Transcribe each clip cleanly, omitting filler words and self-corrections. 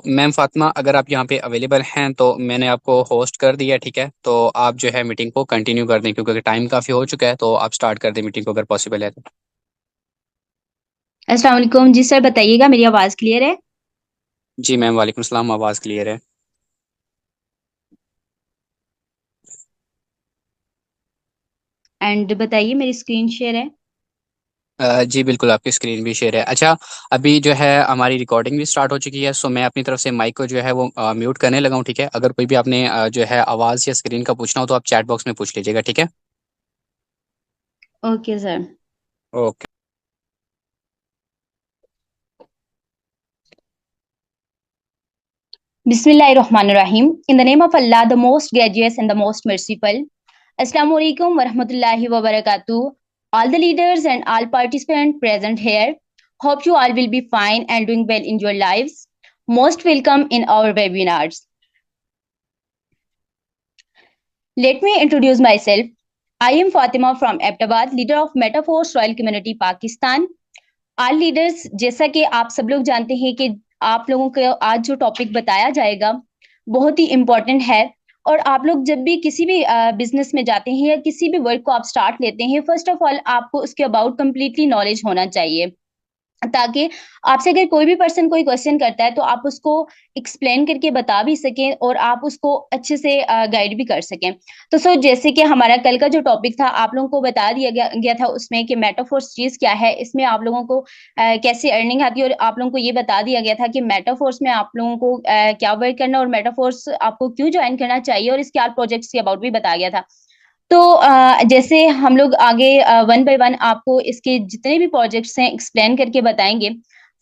Ma'am Fatima, अगर आप यहाँ पे अवेलेबल हैं तो मैंने आपको होस्ट कर दिया, ठीक है। तो आप जो है मीटिंग को कंटिन्यू कर दें, क्योंकि टाइम काफ़ी हो चुका है, तो आप स्टार्ट कर दें मीटिंग को अगर पॉसिबल है तो। अस्सलाम वालेकुम जी सर, बताइएगा मेरी आवाज़ क्लियर है। जी मैम, वालेकुम सलाम, आवाज़ क्लियर है। एंड बताइए मेरी स्क्रीन शेयर है। जी बिल्कुल, आपकी स्क्रीन भी शेयर है। अच्छा, अभी जो है हमारी रिकॉर्डिंग भी स्टार्ट हो चुकी है, सो मैं अपनी तरफ से माइक को जो है वो म्यूट करने लगा हूँ, ठीक है। अगर कोई भी आपने जो है आवाज़ या स्क्रीन का पूछना हो तो आप चैट बॉक्स में पूछ लीजिएगा, ठीक है। Okay sir. ओके। बिस्मिल्लाहिर्रहमानिर्रहीम। In the name of Allah, the most gracious and the most merciful. Assalamu alaikum wa rahmatullahi wa barakatuh. All the leaders and all participants present here. Hope you all will be fine and doing well in your lives. Most welcome in our webinars. Let me introduce myself. I am Fatima from Abbottabad, leader of Metaphors Royal Community, Pakistan. All leaders, जैसा कि आप सब लोग जानते हैं कि आप लोगों को आज जो टॉपिक बताया जाएगा बहुत ही इम्पोर्टेंट है। और आप लोग जब भी किसी भी बिजनेस में जाते हैं या किसी भी वर्क को आप स्टार्ट लेते हैं, फर्स्ट ऑफ ऑल आपको उसके अबाउट कंप्लीटली नॉलेज होना चाहिए, ताकि आपसे अगर कोई भी पर्सन कोई क्वेश्चन करता है तो आप उसको एक्सप्लेन करके बता भी सकें और आप उसको अच्छे से गाइड भी कर सकें। तो सर, जैसे कि हमारा कल का जो टॉपिक था आप लोगों को बता दिया गया था उसमें कि मेटाफोर्स चीज क्या है, इसमें आप लोगों को कैसे अर्निंग आती है, और आप लोगों को ये बता दिया गया था कि मेटाफोर्स में आप लोगों को क्या वर्क करना और मेटाफोर्स आपको क्यों ज्वाइन करना चाहिए, और इसके आल प्रोजेक्ट्स के अबाउट भी बताया गया था। तो जैसे हम लोग आगे वन बाय वन आपको इसके जितने भी प्रोजेक्ट्स हैं एक्सप्लेन करके बताएंगे।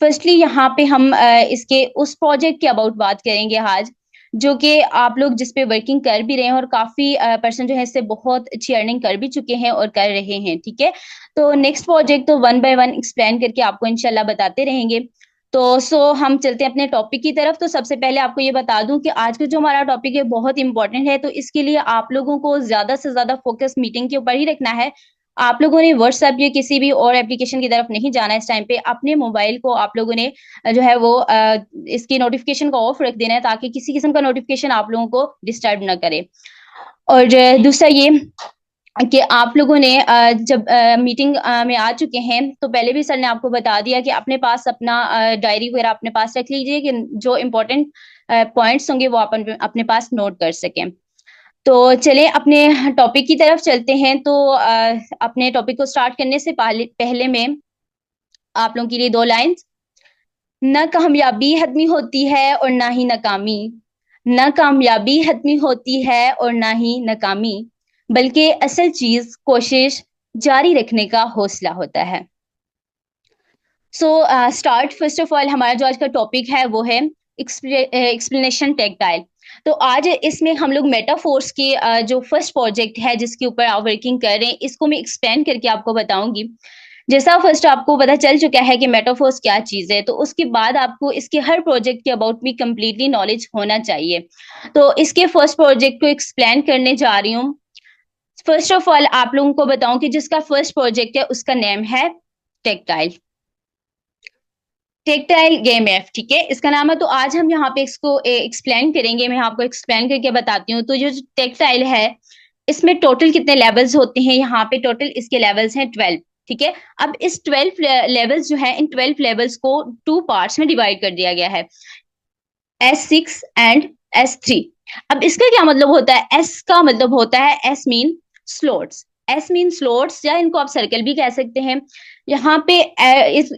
फर्स्टली यहाँ पे हम इसके उस प्रोजेक्ट के अबाउट बात करेंगे आज, जो कि आप लोग जिस पे वर्किंग कर भी रहे हैं और काफी पर्सन जो है इससे बहुत अच्छी अर्निंग कर भी चुके हैं और कर रहे हैं, ठीक है। तो नेक्स्ट प्रोजेक्ट तो वन बाय वन एक्सप्लेन करके आपको इंशाल्लाह बताते रहेंगे। तो हम चलते हैं अपने टॉपिक की तरफ। तो सबसे पहले आपको ये बता दूं कि आज का जो हमारा टॉपिक है बहुत इंपॉर्टेंट है, तो इसके लिए आप लोगों को ज्यादा से ज्यादा फोकस मीटिंग के ऊपर ही रखना है। आप लोगों ने व्हाट्सएप या किसी भी और एप्लीकेशन की तरफ नहीं जाना है। इस टाइम पे अपने मोबाइल को आप लोगों ने जो है वो इसकी नोटिफिकेशन को ऑफ रख देना है, ताकि किसी किस्म का नोटिफिकेशन आप लोगों को डिस्टर्ब ना करे। और दूसरा ये कि आप लोगों ने जब मीटिंग में आ चुके हैं तो पहले भी सर ने आपको बता दिया कि अपने पास अपना डायरी वगैरह अपने पास रख लीजिए, कि जो इम्पोर्टेंट पॉइंट्स होंगे वो अपन अपने पास नोट कर सकें। तो चलें अपने टॉपिक की तरफ चलते हैं। तो अपने टॉपिक को स्टार्ट करने से पहले पहले में आप लोगों के लिए दो लाइंस। न कामयाबी हतमी होती है और ना ही नाकामी। न कामयाबी हतमी होती है और ना ही नाकामी, बल्कि असल चीज कोशिश जारी रखने का हौसला होता है। So start first of all हमारा जो आज का टॉपिक है वो है एक्सप्लेनेशन टेक्टाइल। तो आज इसमें हम लोग मेटाफोर्स की जो फर्स्ट प्रोजेक्ट है जिसके ऊपर आप वर्किंग कर रहे हैं, इसको मैं एक्सप्लेन करके आपको बताऊंगी। जैसा फर्स्ट आपको पता चल चुका है कि मेटाफोर्स क्या चीज है, तो उसके बाद आपको इसके हर प्रोजेक्ट के अबाउट भी कंप्लीटली नॉलेज होना चाहिए। तो इसके फर्स्ट प्रोजेक्ट को एक्सप्लेन करने जा रही हूँ। फर्स्ट ऑफ ऑल आप लोगों को बताऊं कि जिसका फर्स्ट प्रोजेक्ट है उसका नेम है टेक्टाइल। टेक्टाइल गेम एफ, ठीक है, इसका नाम है। तो आज हम यहाँ पे इसको एक्सप्लेन करेंगे, मैं आपको एक्सप्लेन करके बताती हूँ। तो जो टेक्टाइल है इसमें टोटल कितने लेवल्स होते हैं, यहाँ पे टोटल इसके लेवल्स हैं 12, ठीक है। अब इस 12 लेवल्स जो है, इन 12 लेवल्स को टू पार्ट्स में डिवाइड कर दिया गया है, S6 एंड S3। अब इसका क्या मतलब होता है? एस का मतलब होता है, S mean slots. S mean slots, या इनको आप सर्कल भी कह सकते हैं। यहाँ पे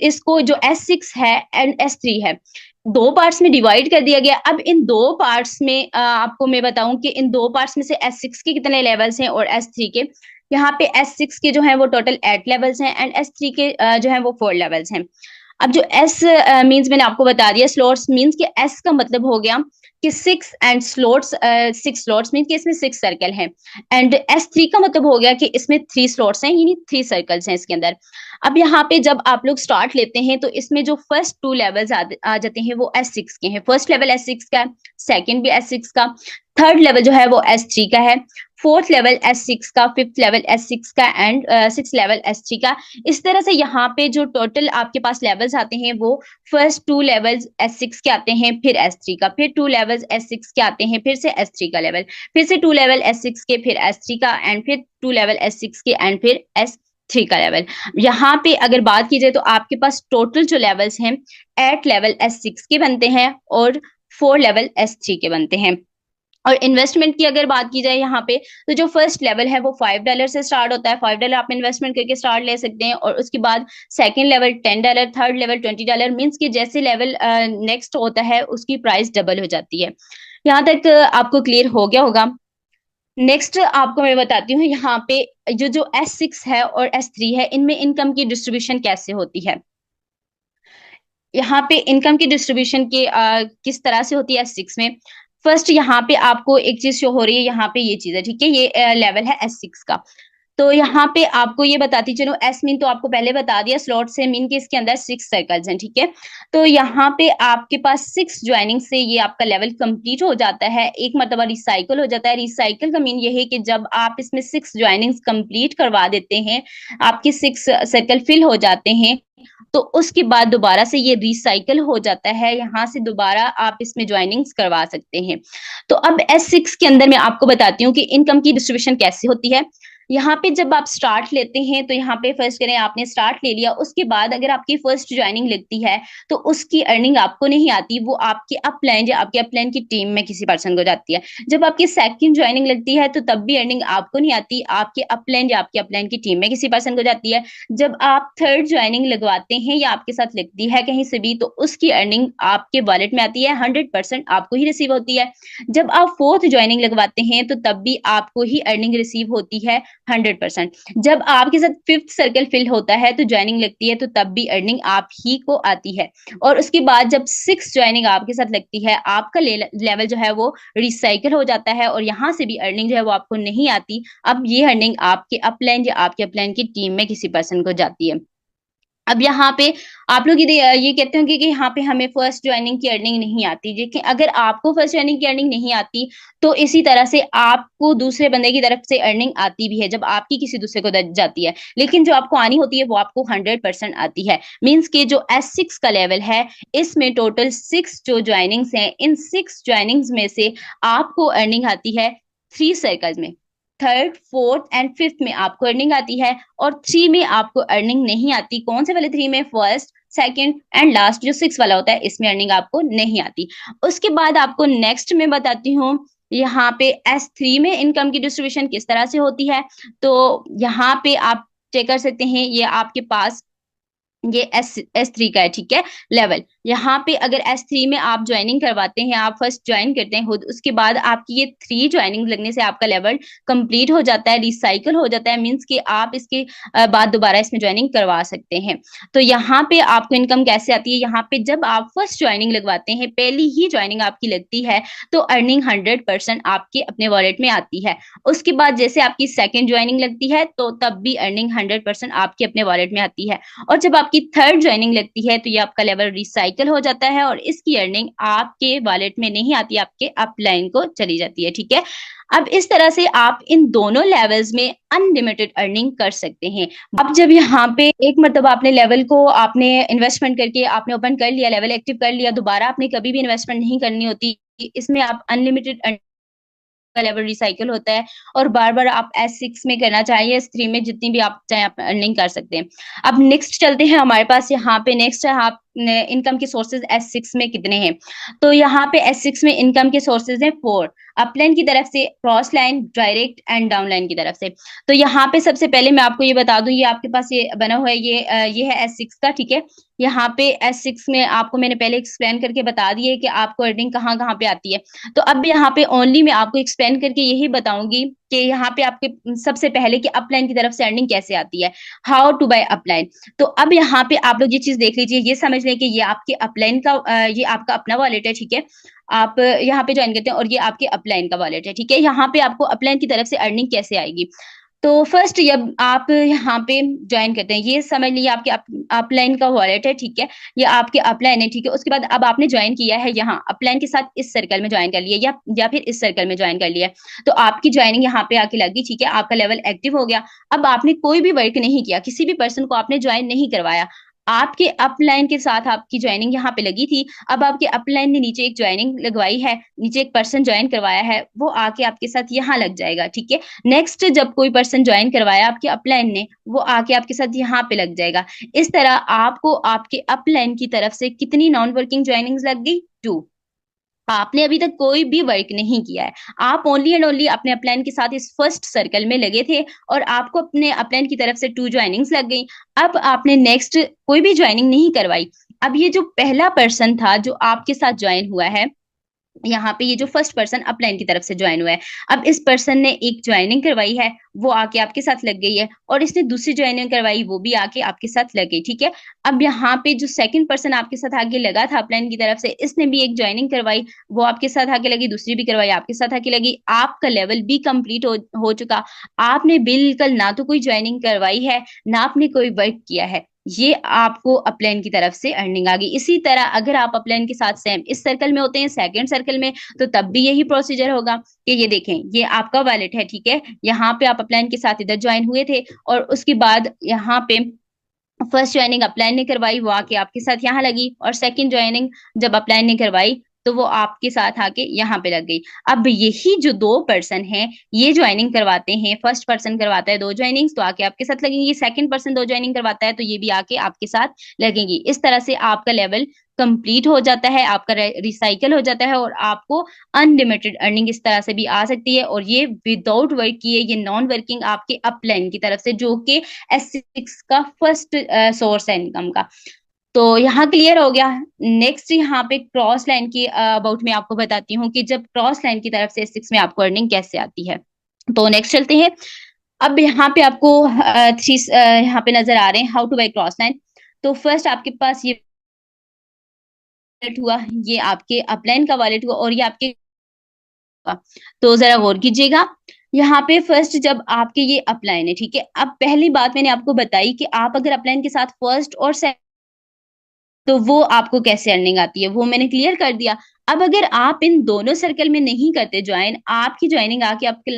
इसको जो S6 है एंड S3 है, दो पार्ट्स में डिवाइड कर दिया गया। अब इन दो पार्ट्स में आपको मैं बताऊं कि इन दो पार्ट्स में से S6 के कितने लेवल्स हैं और S3 के। यहाँ पे S6 के जो है वो टोटल 8 लेवल्स हैं एंड S3 के जो है वो 4 लेवल्स हैं। अब जो एस मीन्स मैंने आपको बता दिया, स्लॉट्स मीन्स कि एस का मतलब हो गया कि 6 एंड स्लॉट्स, 6 स्लॉट्स मीन कि इसमें 6 सर्कल हैं। एंड S3 का मतलब हो गया कि इसमें 3 स्लॉट्स हैं, यानी 3 सर्कल्स हैं इसके अंदर। अब यहाँ पे जब आप लोग स्टार्ट लेते हैं तो इसमें जो फर्स्ट 2 लेवल्स आ जाते हैं वो S6 के हैं। फर्स्ट लेवल S6 का है, सेकंड भी S6 का, थर्ड लेवल जो है वो S3 का है, फोर्थ लेवल S6 का, फिफ्थ लेवल S6 का एंड सिक्स लेवल S3 का। इस तरह से यहाँ पे जो टोटल आपके पास लेवल्स आते हैं वो फर्स्ट टू लेवल्स S6 के आते हैं, फिर S3 का, फिर टू लेवल्स S6 के आते हैं, फिर से S3 का लेवल, फिर से टू लेवल S6 के, फिर S3 का एंड फिर टू लेवल S6 के एंड फिर S3 का लेवल। यहाँ पे अगर बात की जाए तो आपके पास टोटल जो लेवल्स हैं 8 लेवल S6 के बनते हैं और 4 लेवल S3 के बनते हैं। और इन्वेस्टमेंट की अगर बात की जाए यहाँ पे, तो जो फर्स्ट लेवल है वो $5 से स्टार्ट होता है। $5 आप इन्वेस्टमेंट करके स्टार्ट ले सकते हैं, और उसके बाद second level $10, third level $20, means कि जैसे लेवल नेक्स्ट होता है उसकी प्राइस डबल हो जाती है। यहाँ तक आपको क्लियर हो गया होगा। नेक्स्ट आपको मैं बताती हूँ यहाँ पे जो जो S6 है और S3 है इनमें इनकम की डिस्ट्रीब्यूशन कैसे होती है। यहाँ पे इनकम की डिस्ट्रीब्यूशन के किस तरह से होती है S6 में। फर्स्ट यहाँ पे आपको एक चीज शो हो रही है, यहाँ पे ये चीज है, ठीक है, ये लेवल है S6 का। तो यहाँ पे आपको ये बताती चलो, एस मीन तो आपको पहले बता दिया, स्लॉट से मीन के इसके अंदर 6 सर्कल्स हैं, ठीक है। तो यहाँ पे आपके पास 6 ज्वाइनिंग से ये आपका लेवल कंप्लीट हो जाता है, एक मरतबा रिसाइकल हो जाता है। रिसाइकल का मीन ये है कि जब आप इसमें 6 ज्वाइनिंग्स कंप्लीट करवा देते हैं, आपके 6 सर्कल फिल हो जाते हैं, तो उसके बाद दोबारा से ये रिसाइकल हो जाता है, यहाँ से दोबारा आप इसमें ज्वाइनिंग्स करवा सकते हैं। तो अब S6 के अंदर मैं आपको बताती हूँ कि इनकम की डिस्ट्रीब्यूशन कैसे होती है। यहाँ पे जब आप स्टार्ट लेते हैं तो यहाँ पे फर्स्ट करें आपने स्टार्ट ले लिया, उसके बाद अगर आपकी फर्स्ट ज्वाइनिंग लगती है तो उसकी अर्निंग आपको नहीं आती, वो आपके अपलाइन या आपके अपलाइन की टीम में किसी पर्सन को जाती है। जब आपकी सेकंड ज्वाइनिंग लगती है तो तब भी अर्निंग आपको नहीं आती, आपके अपलाइन या आपके अपलाइन की टीम में किसी पर्सन को जाती है। जब आप थर्ड ज्वाइनिंग लगवाते हैं या आपके साथ लगती है कहीं से भी, तो उसकी अर्निंग आपके वॉलेट में आती है, 100% आपको ही रिसीव होती है। जब आप फोर्थ ज्वाइनिंग लगवाते हैं तो तब भी आपको ही अर्निंग रिसीव होती है 100%। जब आपके साथ फिफ्थ सर्कल फिल होता है तो ज्वाइनिंग लगती है, तो तब भी अर्निंग आप ही को आती है। और उसके बाद जब सिक्स ज्वाइनिंग आपके साथ लगती है, आपका लेवल जो है वो रिसाइकल हो जाता है और यहाँ से भी अर्निंग जो है वो आपको नहीं आती। अब ये अर्निंग आपके अपलाइन या आपके अपलाइन की टीम में किसी पर्सन को जाती है। अब यहाँ पे आप लोग ये कहते होंगे कि यहाँ पे हमें फर्स्ट ज्वाइनिंग की अर्निंग नहीं आती, लेकिन अगर आपको फर्स्ट ज्वाइनिंग की अर्निंग नहीं आती तो इसी तरह से आपको दूसरे बंदे की तरफ से अर्निंग आती भी है जब आपकी किसी दूसरे को जाती है, लेकिन जो आपको आनी होती है वो आपको 100% आती है। मींस के जो S6 का लेवल है इसमें टोटल 6 जो ज्वाइनिंग्स हैं, इन 6 ज्वाइनिंग्स में से आपको अर्निंग आती है 3 सर्कल्स में, थर्ड फोर्थ एंड फिफ्थ में आपको अर्निंग आती है, और 3 में आपको अर्निंग नहीं आती। कौन से वाले 3 में? फर्स्ट, सेकंड एंड लास्ट जो 6 वाला होता है इसमें अर्निंग आपको नहीं आती। उसके बाद आपको नेक्स्ट में बताती हूँ यहाँ पे S3 में इनकम की डिस्ट्रीब्यूशन किस तरह से होती है। तो यहाँ पे आप चेक कर सकते हैं, ये आपके पास ये S3 का है, ठीक है, लेवल। यहाँ पे अगर S3 में आप ज्वाइनिंग करवाते हैं, आप फर्स्ट ज्वाइन करते हैं खुद, उसके बाद आपकी ये 3 ज्वाइनिंग लगने से आपका लेवल कंप्लीट हो जाता है, रिसाइकल हो जाता है, मींस कि आप इसके बाद दोबारा इसमें ज्वाइनिंग करवा सकते हैं। तो यहाँ पे आपको इनकम कैसे आती है, यहाँ पे जब आप फर्स्ट ज्वाइनिंग लगवाते हैं, पहली ही ज्वाइनिंग आपकी लगती है, तो अर्निंग 100% आपके अपने वॉलेट में आती है। उसके बाद जैसे आपकी सेकेंड ज्वाइनिंग लगती है तो तब भी अर्निंग 100% आपके अपने वॉलेट में आती है। और जब आपकी थर्ड ज्वाइनिंग लगती है तो ये आपका लेवल रिसाइकल हो जाता है और इसकी अर्निंग आपके वॉलेट में नहीं आती, आपके अपलाइन को चली जाती है, ठीक है। अब इस तरह से आप इन दोनों लेवल्स में अनलिमिटेड अर्निंग कर सकते हैं। अब जब यहाँ पे एक मतलब आपने लेवल को आपने इन्वेस्टमेंट करके आपने ओपन कर लिया, लेवल एक्टिव कर लिया, दोबारा आपने कभी भी इन्वेस्टमेंट नहीं करनी होती, इसमें आप अनलिमिटेड का लेवल रिसाइकल होता है और बार बार आप S6 में करना चाहिए, S3 में जितनी भी आप चाहे आप अर्निंग कर सकते हैं। अब नेक्स्ट चलते हैं, हमारे पास यहाँ पे नेक्स्ट है आप इनकम के सोर्सेज S6 में कितने हैं। तो यहाँ पे S6 में इनकम के सोर्सेज हैं 4, अपलाइन की तरफ से, cross line, direct and downline की तरफ से। तो यहाँ पे सबसे पहले मैं आपको ये बता दूं, ये आपके पास ये बना हुआ है, ये है S6 का, ठीक है। यहाँ पे S6 में आपको मैंने पहले एक्सप्लेन करके बता दिया है कि आपको अर्निंग कहाँ कहाँ पे आती है। तो अब यहाँ पे ओनली मैं आपको एक्सप्लेन करके यही बताऊंगी कि यहाँ पे आपके सबसे पहले कि अपलाइन की तरफ से अर्निंग कैसे आती है, हाउ टू बाय अपलाइन। तो अब यहाँ पे आप लोग ये चीज देख लीजिए, ये समझ लें कि ये आपके अपलाइन का ये आपका अपना वॉलेट है, ठीक है। आप यहाँ पे ज्वाइन करते हैं और ये आपके अपलाइन का वॉलेट है, ठीक है। यहाँ पे आपको अपलाइन की तरफ से अर्निंग कैसे आएगी। तो फर्स्ट जब आप यहाँ पे ज्वाइन करते हैं, ये समझ लीजिए आपके अपलाइन का वॉलेट है, ठीक है, ये आपके अपलाइन है, ठीक है। उसके बाद अब आपने ज्वाइन किया है यहाँ अपलाइन के साथ, इस सर्कल में ज्वाइन कर लिया या फिर इस सर्कल में ज्वाइन कर लिया, तो आपकी ज्वाइनिंग यहाँ पे आके लगी, ठीक है, आपका लेवल एक्टिव हो गया। अब आपने कोई भी वर्क नहीं किया, किसी भी पर्सन को आपने ज्वाइन नहीं करवाया, आपके अपलाइन के साथ आपकी ज्वाइनिंग यहाँ पे लगी थी। अब आपके अपलाइन ने नीचे एक ज्वाइनिंग लगवाई है, नीचे एक पर्सन ज्वाइन करवाया है, वो आके आपके साथ यहाँ लग जाएगा, ठीक है। नेक्स्ट जब कोई पर्सन ज्वाइन करवाया आपके अपलाइन ने, वो आके आपके साथ यहाँ पे लग जाएगा। इस तरह आपको आपके अपलाइन की तरफ से कितनी नॉन वर्किंग ज्वाइनिंग्स लग गई? 2। आपने अभी तक कोई भी वर्क नहीं किया है, आप ओनली एंड ओनली अपने अपलाइन के साथ इस फर्स्ट सर्कल में लगे थे और आपको अपने अपलाइन की तरफ से 2 ज्वाइनिंग्स लग गई। अब आपने नेक्स्ट कोई भी ज्वाइनिंग नहीं करवाई। अब ये जो पहला पर्सन था जो आपके साथ ज्वाइन हुआ है, यहाँ पे ये जो फर्स्ट पर्सन अपलाइन की तरफ से ज्वाइन हुआ है, अब इस पर्सन ने एक ज्वाइनिंग करवाई है, वो आके आपके साथ लग गई है, और इसने दूसरी ज्वाइनिंग करवाई, वो भी आके आपके साथ लग गई, ठीक है। अब यहाँ पे जो सेकंड पर्सन आपके साथ आगे लगा था अपलाइन की तरफ से, इसने भी एक ज्वाइनिंग करवाई, वो आपके साथ आके लगी, दूसरी भी करवाई, आपके साथ आके लगी, आपका लेवल भी कंप्लीट हो चुका। आपने बिल्कुल ना तो कोई ज्वाइनिंग करवाई है, ना आपने कोई वर्क किया है, ये आपको अपलाइन की तरफ से अर्निंग आ गई। इसी तरह अगर आप अपलाइन के साथ सेम इस सर्कल में होते हैं, सेकंड सर्कल में, तो तब भी यही प्रोसीजर होगा कि ये देखें, ये आपका वॉलेट है, ठीक है, यहाँ पे आप अपलाइन के साथ इधर ज्वाइन हुए थे, और उसके बाद यहाँ पे फर्स्ट ज्वाइनिंग अपलाइन ने करवाई, वो आके आपके साथ यहाँ लगी, और सेकंड ज्वाइनिंग जब अपलाइन ने करवाई तो वो आपके साथ आके यहाँ पे लग गई। अब यही जो 2 पर्सन हैं, ये ज्वाइनिंग करवाते हैं, फर्स्ट पर्सन करवाता है 2 ज्वाइनिंग्स तो आके आपके साथ लगेंगी, सेकंड पर्सन 2 ज्वाइनिंग करवाता है तो ये भी आके आपके साथ लगेंगी। इस तरह से आपका लेवल कंप्लीट हो जाता है, आपका रिसाइकल हो जाता है, और आपको अनलिमिटेड अर्निंग इस तरह से भी आ सकती है, और ये विदाउट वर्क किए, ये नॉन वर्किंग आपके अपलाइन की तरफ से, जो कि S6 का फर्स्ट सोर्स है इनकम का। तो यहाँ क्लियर हो गया। नेक्स्ट यहाँ पे क्रॉस लाइन की अबाउट में आपको बताती हूँ कि जब क्रॉस लाइन की तरफ से S6 में आपको अर्निंग कैसे आती है। तो नेक्स्ट चलते हैं। अब यहाँ पे आपको थ्री यहाँ पे नजर आ रहे हैं how two by cross line. तो फर्स्ट आपके पास ये वॉलेट हुआ, ये आपके अपलाइन का वॉलेट हुआ, और ये आपके, तो जरा गौर कीजिएगा। यहाँ पे फर्स्ट जब आपके ये अपलाइन है, ठीक है, अब पहली बात मैंने आपको बताई कि आप अगर अपलाइन के साथ फर्स्ट और तो वो आपको कैसे अर्निंग आती है, वो मैंने क्लियर कर दिया। अब अगर आप इन दोनों सर्कल में नहीं करते ज्वाइन, आपकी ज्वाइनिंग आके आपके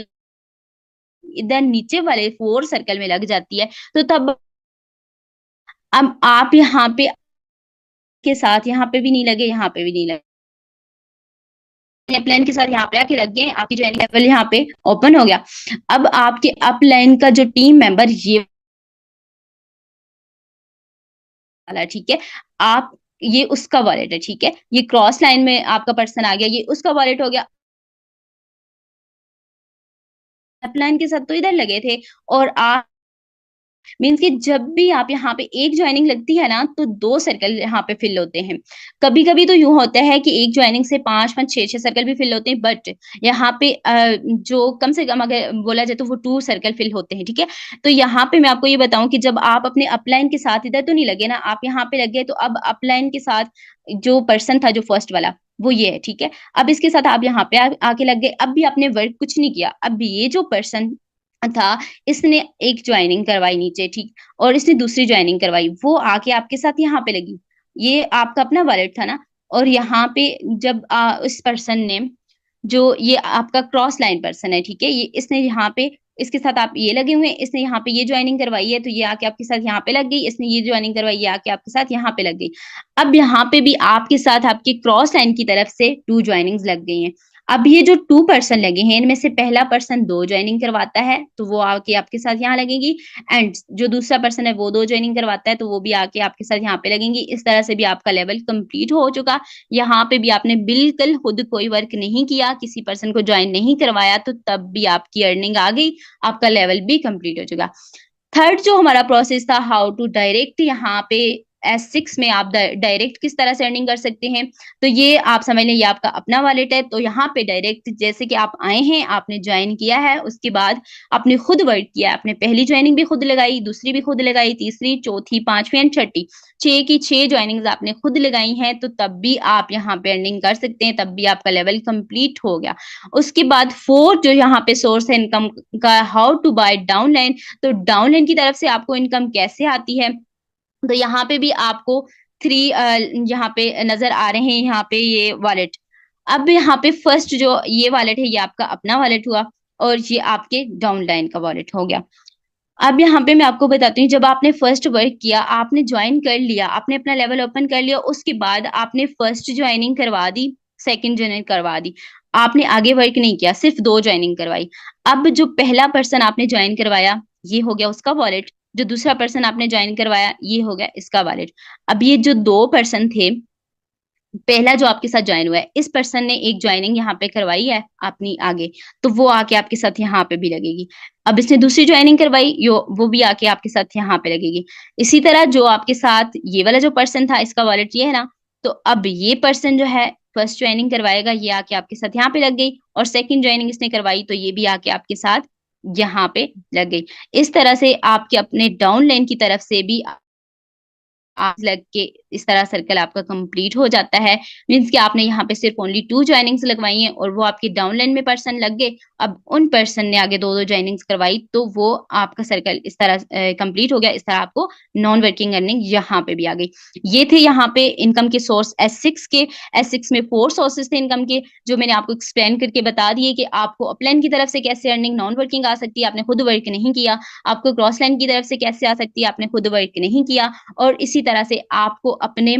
इधर नीचे वाले 4 सर्कल में लग जाती है, तो तब अब आप यहाँ पे के साथ यहाँ पे भी नहीं लगे, यहाँ पे भी नहीं लगे, अपलाइन के साथ यहाँ पे आके लग गए, आपकी ज्वाइनिंग लेवल यहाँ पे ओपन हो गया। अब आपके अपलाइन का जो टीम मेंबर ये वाला, ठीक है, आप, ये उसका वॉलेट है, ठीक है, ये क्रॉस लाइन में आपका पर्सन आ गया, ये उसका वॉलेट हो गया। अपलाइन के साथ तो इधर लगे थे, और आप मीन्स कि जब भी आप यहाँ पे एक ज्वाइनिंग लगती है ना, तो 2 सर्कल यहाँ पे फिल होते हैं। कभी कभी तो यूं होता है कि एक ज्वाइनिंग से 5 5 6 6 सर्कल भी फिल होते हैं, बट यहाँ पे जो कम से कम अगर बोला जाए तो वो 2 सर्कल फिल होते हैं, ठीक है। तो यहाँ पे मैं आपको ये बताऊं कि जब आप अपने अपलाइन के साथ इधर तो नहीं लगे ना, आप यहाँ पे लगे, तो अब अपलाइन के साथ जो पर्सन था जो फर्स्ट वाला, वो ये है, ठीक है। अब इसके साथ आप यहाँ पे आके लग गए, अब भी आपने वर्क कुछ नहीं किया, अब ये जो पर्सन था, इसने एक ज्वाइनिंग करवाई नीचे, ठीक, और इसने दूसरी ज्वाइनिंग करवाई, वो आके आपके साथ यहाँ पे लगी, ये आपका अपना वॉलेट था ना, और यहाँ पे जब इस पर्सन ने, जो ये आपका क्रॉस लाइन पर्सन है, ठीक है, ये इसने यहाँ पे, इसके साथ आप ये लगे हुए हैं, इसने यहाँ पे ये ज्वाइनिंग करवाई है, तो ये आके आपके साथ यहाँ पे लग गई, इसने ये ज्वाइनिंग करवाई, ये आके आपके साथ यहाँ पे लग गई। अब यहाँ पे भी आपके साथ आपके क्रॉस लाइन की तरफ से 2 ज्वाइनिंग्स लग गई हैं। अब ये जो 2 पर्सन लगे हैं, इनमें से पहला पर्सन 2 ज्वाइनिंग करवाता है, तो वो आके आपके साथ यहाँ लगेगी, एंड जो दूसरा पर्सन है वो 2 ज्वाइनिंग करवाता है, तो वो भी आके आपके साथ यहाँ पे लगेंगी। इस तरह से भी आपका लेवल कंप्लीट हो चुका। यहाँ पे भी आपने बिल्कुल खुद कोई वर्क नहीं किया, किसी पर्सन को ज्वाइन नहीं करवाया, तो तब भी आपकी अर्निंग आ गई, आपका लेवल भी कंप्लीट हो चुका। थर्ड जो हमारा प्रोसेस था, हाउ टू डायरेक्ट यहाँ पे S6 में आप डायरेक्ट किस तरह से अर्निंग कर सकते हैं। तो ये आप समझ लें, ये आपका अपना वॉलेट है। तो यहाँ पे डायरेक्ट जैसे कि आप आए हैं, आपने ज्वाइन किया है, उसके बाद आपने खुद वर्क किया, आपने पहली ज्वाइनिंग भी खुद लगाई, दूसरी भी खुद लगाई, तीसरी, चौथी, पांचवी एंड छठी, 6 की 6 ज्वाइनिंग्स आपने खुद लगाई हैं, तो तब भी आप यहाँ पे अर्निंग कर सकते हैं, तब भी आपका लेवल कंप्लीट हो गया। उसके बाद फोर्थ जो यहाँ पे सोर्स है इनकम का, हाउ टू बाय डाउनलाइन। तो डाउनलाइन की तरफ से आपको इनकम कैसे आती है, तो यहाँ पे भी आपको 3 यहाँ पे नजर आ रहे हैं, यहाँ पे ये वॉलेट। अब यहाँ पे फर्स्ट जो ये वॉलेट है, ये आपका अपना वॉलेट हुआ, और ये आपके डाउनलाइन का वॉलेट हो गया। अब यहाँ पे मैं आपको बताती हूँ, जब आपने फर्स्ट वर्क किया, आपने ज्वाइन कर लिया, आपने अपना लेवल ओपन कर लिया, उसके बाद आपने फर्स्ट ज्वाइनिंग करवा दी, सेकंड ज्वाइनिंग करवा दी, आपने आगे वर्क नहीं किया, सिर्फ 2 ज्वाइनिंग करवाई। अब जो पहला पर्सन आपने ज्वाइन करवाया, ये हो गया उसका वॉलेट। जो दूसरा पर्सन आपने ज्वाइन करवाया, ये हो गया इसका वॉलेट। अब ये जो 2 पर्सन थे, पहला जो आपके साथ ज्वाइन हुआ है, इस पर्सन ने एक ज्वाइनिंग यहाँ पे करवाई है अपनी आगे, तो वो आके आपके साथ यहाँ पे भी लगेगी। अब इसने दूसरी ज्वाइनिंग करवाई, यो वो भी आके आपके साथ यहाँ पे लगेगी। इसी तरह जो आपके साथ ये वाला जो पर्सन था, इसका वॉलेट ये है ना, तो अब ये पर्सन जो है फर्स्ट ज्वाइनिंग करवाएगा, ये आके आपके साथ यहाँ पे लग गई, और सेकंड ज्वाइनिंग इसने करवाई, तो ये भी आके आपके साथ यहाँ पे लग गई। इस तरह से आपके अपने डाउन लाइन की तरफ से भी आप लग के इस तरह सर्कल आपका कंप्लीट हो जाता है। मीन्स कि आपने यहाँ पे सिर्फ ओनली 2 ज्वाइनिंग्स लगवाई हैं, और वो आपके डाउनलाइन में पर्सन लग गए। अब उन पर्सन ने आगे 2 ज्वाइनिंग्स करवाई, तो वो आपका सर्कल इस तरह कंप्लीट हो गया। इस तरह आपको नॉन वर्किंग अर्निंग यहाँ पे भी आ गई। ये थे यहाँ पे इनकम के सोर्स S6 के। S6 में 4 सोर्सेस थे इनकम के, जो मैंने आपको एक्सप्लेन करके बता दिए कि आपको अपलाइन की तरफ से कैसे अर्निंग नॉन वर्किंग आ सकती है, आपने खुद वर्क नहीं किया। आपको क्रॉस लाइन की तरफ से कैसे आ सकती है, आपने खुद वर्क नहीं किया। और इसी तरह से आपको अपने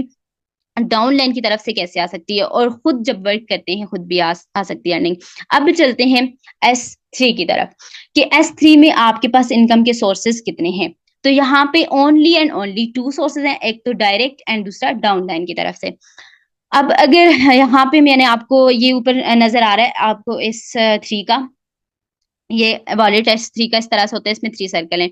डाउन लाइन की तरफ से कैसे आ सकती है, और खुद जब वर्क करते हैं खुद भी आ सकती है अर्निंग। अब चलते हैं S3 की तरफ, कि S3 में आपके पास इनकम के सोर्सेज कितने हैं। तो यहाँ पे ओनली एंड ओनली 2 सोर्सेज हैं, एक तो डायरेक्ट एंड दूसरा डाउन लाइन की तरफ से। अब अगर यहाँ पे मैंने आपको ये ऊपर नजर आ रहा है आपको S3 का, ये वॉलेट S3 का इस तरह से होता है, इसमें 3 सर्कल हैं।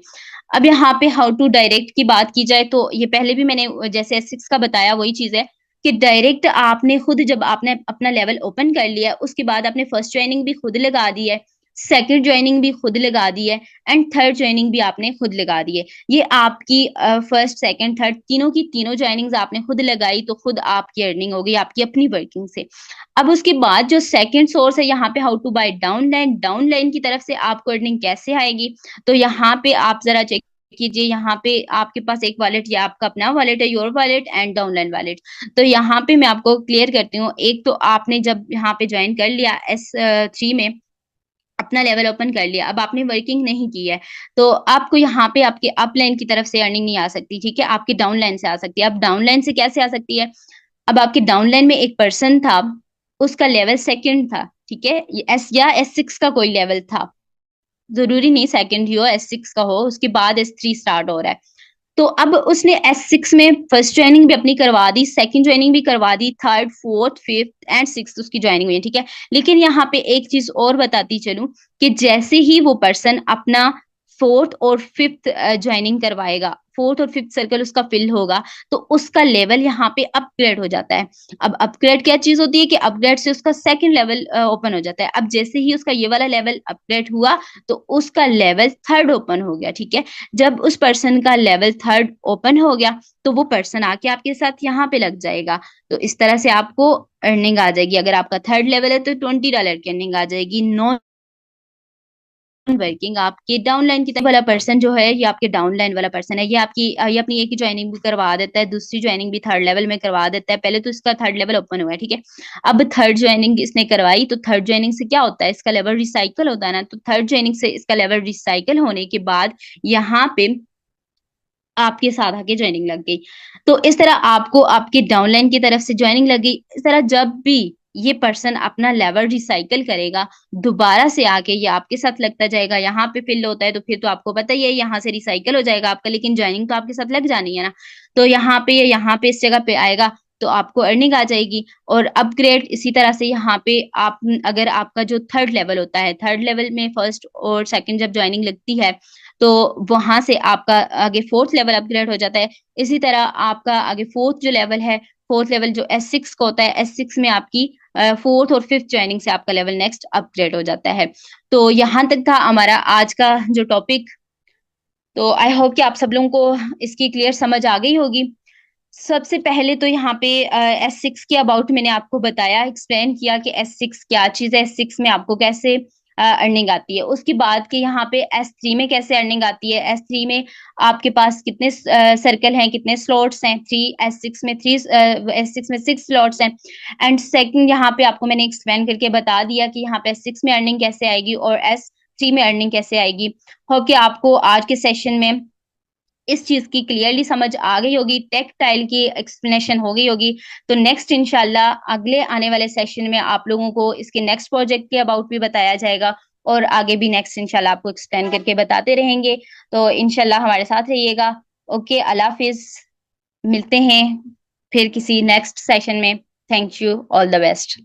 अब यहाँ पे हाउ टू डायरेक्ट की बात की जाए, तो ये पहले भी मैंने जैसे S6 का बताया वही चीज है, कि डायरेक्ट आपने खुद जब आपने अपना लेवल ओपन कर लिया, उसके बाद आपने फर्स्ट ज्वाइनिंग भी खुद लगा दी है, सेकंड ज्वाइनिंग भी खुद लगा दी है, एंड थर्ड ज्वाइनिंग भी आपने खुद लगा दी है। ये आपकी फर्स्ट सेकंड थर्ड तीनों की तीनों ज्वाइनिंग्स आपने खुद लगाई, तो खुद आपकी अर्निंग हो गई आपकी अपनी वर्किंग से। अब उसके बाद जो सेकंड सोर्स है यहाँ पे, how to buy downline, downline की तरफ से आपको अर्निंग कैसे आएगी। तो यहाँ पे आप जरा चेक कीजिए, यहाँ पे आपके पास एक वॉलेट, ये आपका अपना वॉलेट है, your wallet and downline wallet. तो यहाँ पे मैं आपको क्लियर करती हूँ। एक तो आपने जब यहाँ पे ज्वाइन कर लिया S3 में, अपना लेवल ओपन कर लिया, अब आपने वर्किंग नहीं की है, तो आपको यहाँ पे आपके अप लाइन की तरफ से अर्निंग नहीं आ सकती, ठीक है, आपकी डाउन लाइन से आ सकती है। अब डाउन लाइन से कैसे आ सकती है, अब आपके डाउन लाइन में एक पर्सन था, उसका लेवल सेकंड था, ठीक है, एस या S6 का कोई लेवल था, जरूरी नहीं सेकंड ही हो, S6 का हो, उसके बाद S3 स्टार्ट हो रहा है। तो अब उसने S6 में फर्स्ट ज्वाइनिंग भी अपनी करवा दी, सेकंड ज्वाइनिंग भी करवा दी, third fourth fifth and six उसकी ज्वाइनिंग हुई है, ठीक है। लेकिन यहाँ पे एक चीज और बताती चलूं, कि जैसे ही वो पर्सन अपना फोर्थ और फिफ्थ ज्वाइनिंग करवाएगा, फोर्थ और फिफ्थ सर्कल उसका फिल होगा, तो उसका लेवल यहाँ पे अपग्रेड हो जाता है। अब अपग्रेड क्या चीज होती है, कि अपग्रेड से उसका सेकंड लेवल ओपन हो जाता है। अब जैसे ही उसका ये वाला लेवल अपग्रेड हुआ, तो उसका लेवल थर्ड ओपन हो गया, ठीक है। जब उस पर्सन का लेवल थर्ड ओपन हो गया, तो वो पर्सन आके आपके साथ यहाँ पे लग जाएगा। तो इस तरह से आपको अर्निंग आ जाएगी। अगर आपका थर्ड लेवल है तो $20 की अर्निंग आ जाएगी। नॉन वर्किंग आपके डाउनलाइन की तरफ वाला पर्सन जो है, ये आपके डाउनलाइन वाला पर्सन है, ये अपनी एक ही ज्वाइनिंग भी करवा देता है, दूसरी ज्वाइनिंग भी थर्ड लेवल में करवा देता है। पहले तो इसका थर्ड लेवल ओपन हुआ है, ठीक है। अब थर्ड ज्वाइनिंग इसने करवाई, तो थर्ड ज्वाइनिंग से क्या होता है, इसका लेवल रिसाइकल होता है ना। तो थर्ड ज्वाइनिंग से इसका लेवल रिसाइकल होने के बाद यहाँ पे आपके साथ आके ज्वाइनिंग लग गई। तो इस तरह आपको आपके डाउनलाइन की तरफ से ज्वाइनिंग लग गई। इस तरह जब भी ये पर्सन अपना लेवल रिसाइकल करेगा, दोबारा से आके ये आपके साथ लगता जाएगा, यहाँ पे फिल होता है, तो फिर तो आपको पता ही है, यहाँ से रिसाइकल हो जाएगा आपका, लेकिन ज्वाइनिंग तो आपके साथ लग जानी है ना। तो यहाँ पे इस जगह पे आएगा, तो आपको अर्निंग आ जाएगी। और अपग्रेड इसी तरह से यहाँ पे आप, अगर आपका जो थर्ड लेवल होता है, थर्ड लेवल में फर्स्ट और सेकंड जब ज्वाइनिंग लगती है, तो वहां से आपका आगे फोर्थ लेवल अपग्रेड हो जाता है। इसी तरह आपका आगे फोर्थ जो लेवल है, फोर्थ लेवल जो S6 का होता है, S6 में आपकी फोर्थ और फिफ्थ ज्वाइनिंग से आपका लेवल नेक्स्ट अपग्रेड हो जाता है। तो यहाँ तक था हमारा आज का जो टॉपिक। तो आई होप कि आप सब लोगों को इसकी क्लियर समझ आ गई होगी। सबसे पहले तो यहाँ पे S6 के अबाउट मैंने आपको बताया, एक्सप्लेन किया कि S6 क्या चीज़ है, S6 में आपको कैसे अर्निंग आती है। उसके बाद कि यहाँ पे S3 में कैसे अर्निंग आती है। S3 में आपके पास कितने सर्कल हैं, कितने स्लॉट्स हैं, थ्री। S6 में 6 स्लॉट्स हैं। एंड सेकंड यहाँ पे आपको मैंने एक्सप्लेन करके बता दिया कि यहाँ पे S6 में अर्निंग कैसे आएगी और S3 में अर्निंग कैसे आएगी। होप कि आपको आज के सेशन में इस चीज की क्लियरली समझ आ गई होगी, टेक्टाइल की एक्सप्लेनेशन हो गई होगी। तो नेक्स्ट इंशाल्लाह अगले आने वाले सेशन में आप लोगों को इसके नेक्स्ट प्रोजेक्ट के अबाउट भी बताया जाएगा और आगे भी नेक्स्ट इंशाल्लाह आपको एक्सप्लेन करके बताते रहेंगे। तो इंशाल्लाह हमारे साथ रहिएगा। ओके, अल्लाह हाफिज। मिलते हैं फिर किसी नेक्स्ट सेशन में। Thank you, all the best.